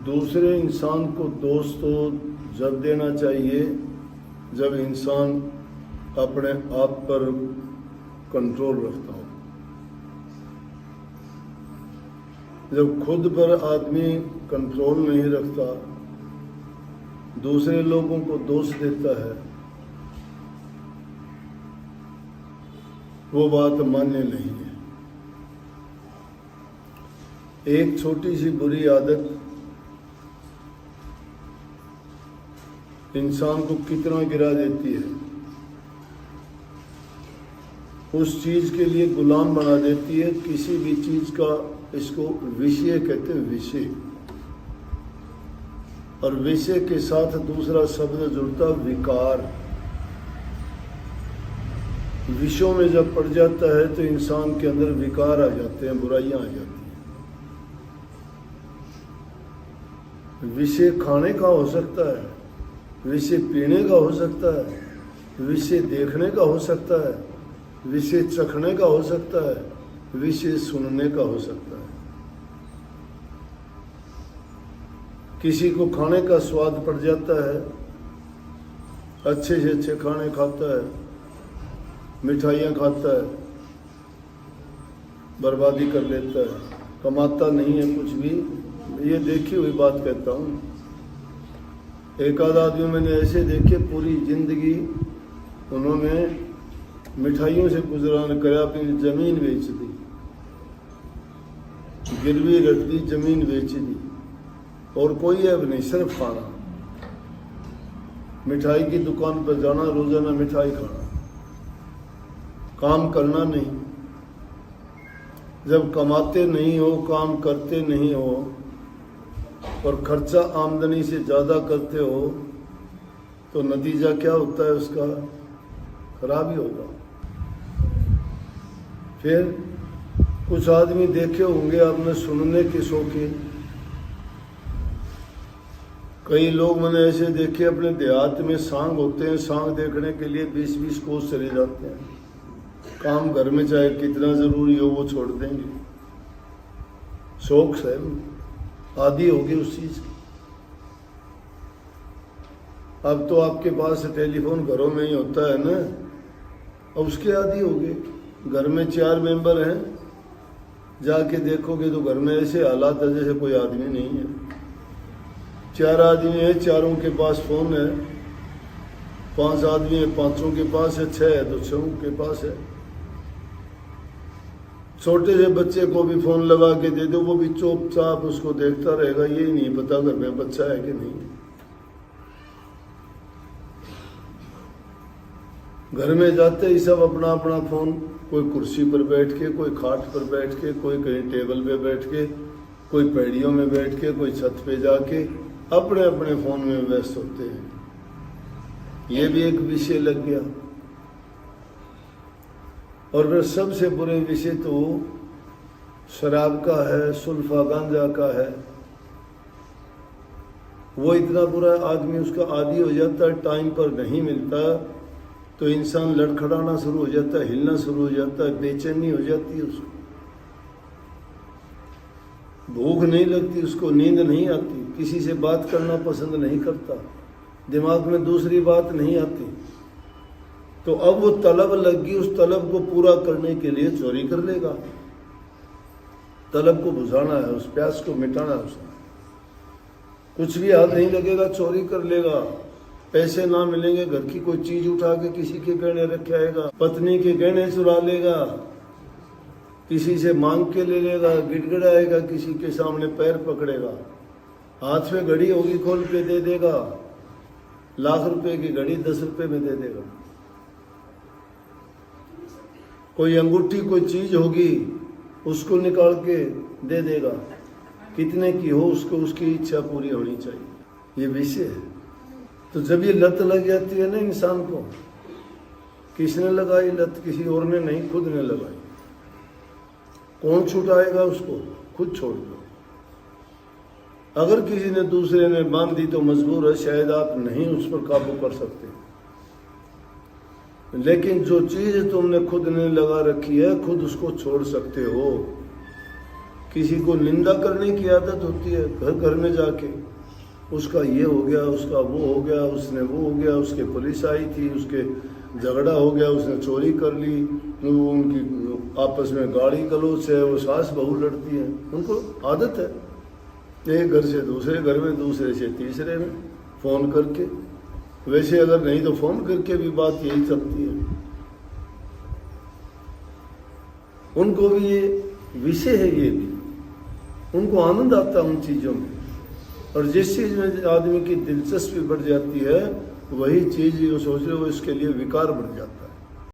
दूसरे इंसान को दोष तो जब देना चाहिए जब इंसान अपने आप पर कंट्रोल रखता हो। जब खुद पर आदमी कंट्रोल नहीं रखता, दूसरे लोगों को दोष देता है, वो बात मान्य नहीं है। एक छोटी सी बुरी आदत इंसान को कितना गिरा देती है, उस चीज के लिए गुलाम बना देती है। किसी भी चीज का, इसको विषय कहते हैं, विषय, और विषय के साथ दूसरा शब्द जुड़ता विकार। विषयों में जब पड़ जाता है तो इंसान के अंदर विकार आ जाते हैं, बुराइयां आ जाती हैं। विषय खाने का हो सकता है, विषय पीने का हो सकता है, विषय देखने का हो सकता है, विषय चखने का हो सकता है, विषय सुनने का हो सकता है। किसी को खाने का स्वाद पड़ जाता है, अच्छे से अच्छे खाने खाता है, मिठाइयाँ खाता है, बर्बादी कर लेता है, कमाता नहीं है कुछ भी। ये देखी हुई बात कहता हूँ। एक आध आदमी मैंने ऐसे देखे, पूरी जिंदगी उन्होंने मिठाइयों से गुजरान करा, अपनी जमीन बेच दी, गिरवी रख दी, जमीन बेच दी, और कोई अब नहीं, सिर्फ खाना। मिठाई की दुकान पर जाना, रोजाना मिठाई खाना, काम करना नहीं। जब कमाते नहीं हो, काम करते नहीं हो और खर्चा आमदनी से ज़्यादा करते हो तो नतीजा क्या होता है उसका? खराब ही होगा। फिर कुछ आदमी देखे होंगे आपने, सुनने के शौकीन। कई लोग मैंने ऐसे देखे, अपने देहात में सांग होते हैं, सांग देखने के लिए 20-20 कोस चले जाते हैं। काम घर में चाहे कितना जरूरी हो वो छोड़ देंगे, शौक है, आदि होगी उस चीज की। अब तो आपके पास टेलीफोन घरों में ही होता है ना, अब उसके आदि हो गए। घर में 4 मेंबर हैं, जाके देखोगे तो घर में ऐसे हालात है जैसे कोई आदमी नहीं है। 4 आदमी है, चारों के पास फोन है, 5 आदमी है, 5 के पास है, 6 है तो 6 के पास है। छोटे से बच्चे को भी फोन लगा के दे दो, वो भी चुपचाप उसको देखता रहेगा, यही नहीं पता घर में बच्चा है कि नहीं। घर में जाते ही सब अपना अपना फोन, कोई कुर्सी पर बैठ के, कोई खाट पर बैठ के, कोई कहीं टेबल पे बैठ के, कोई पैड़ियों में बैठ के, कोई छत पे जाके अपने अपने फोन में व्यस्त होते हैं। ये भी एक विषय लग गया। और फिर सबसे बुरे विषय तो शराब का है, सुल्फा गांजा का है। वो इतना बुरा आदमी उसका आदी हो जाता है, टाइम पर नहीं मिलता तो इंसान लड़खड़ाना शुरू हो जाता है, हिलना शुरू हो जाता है, बेचैनी हो जाती है उसको, भूख नहीं लगती उसको, नींद नहीं आती, किसी से बात करना पसंद नहीं करता, दिमाग में दूसरी बात नहीं आती। तो अब वो तलब लगी, उस तलब को पूरा करने के लिए चोरी कर लेगा। तलब को बुझाना है, उस प्यास को मिटाना है उसने। कुछ भी हाथ नहीं लगेगा, चोरी कर लेगा। पैसे ना मिलेंगे, घर की कोई चीज उठा के किसी के गहने रख आएगा, पत्नी के गहने चुरा लेगा, किसी से मांग के ले लेगा, गिड़गिड़ाएगा, किसी के सामने पैर पकड़ेगा, हाथ में घड़ी होगी खोल के दे देगा, लाख रुपए की घड़ी 10 रुपए में दे देगा। कोई अंगूठी, कोई चीज होगी उसको निकाल के दे देगा, कितने की हो उसको, उसकी इच्छा पूरी होनी चाहिए। ये विषय है। तो जब ये लत लग जाती है ना इंसान को, किसने लगाई लत? किसी और ने नहीं, खुद ने लगाई। कौन छुटाएगा उसको? खुद छोड़ दो। अगर किसी ने दूसरे ने बांध दी तो मजबूर है, शायद आप नहीं उस पर काबू कर सकते। लेकिन जो चीज तुमने खुद ने लगा रखी है, खुद उसको छोड़ सकते हो। किसी को निंदा करने की आदत होती है, घर घर में जाके उसका ये हो गया, उसका वो हो गया, उसने वो हो गया, उसके पुलिस आई थी, उसके झगड़ा हो गया, उसने चोरी कर ली, वो उनकी आपस में गाड़ी गलौज है, वो सास बहू लड़ती है, उनको आदत है एक घर से दूसरे घर में, दूसरे से तीसरे में फ़ोन करके। वैसे अगर नहीं तो फ़ोन करके भी बात यही चलती है। उनको भी ये विषय है, ये भी उनको आनंद आता है उन चीज़ों में। और जिस चीज़ में आदमी की दिलचस्पी बढ़ जाती है वही चीज़ जो सोच रहे हो इसके लिए विकार बढ़ जाता है।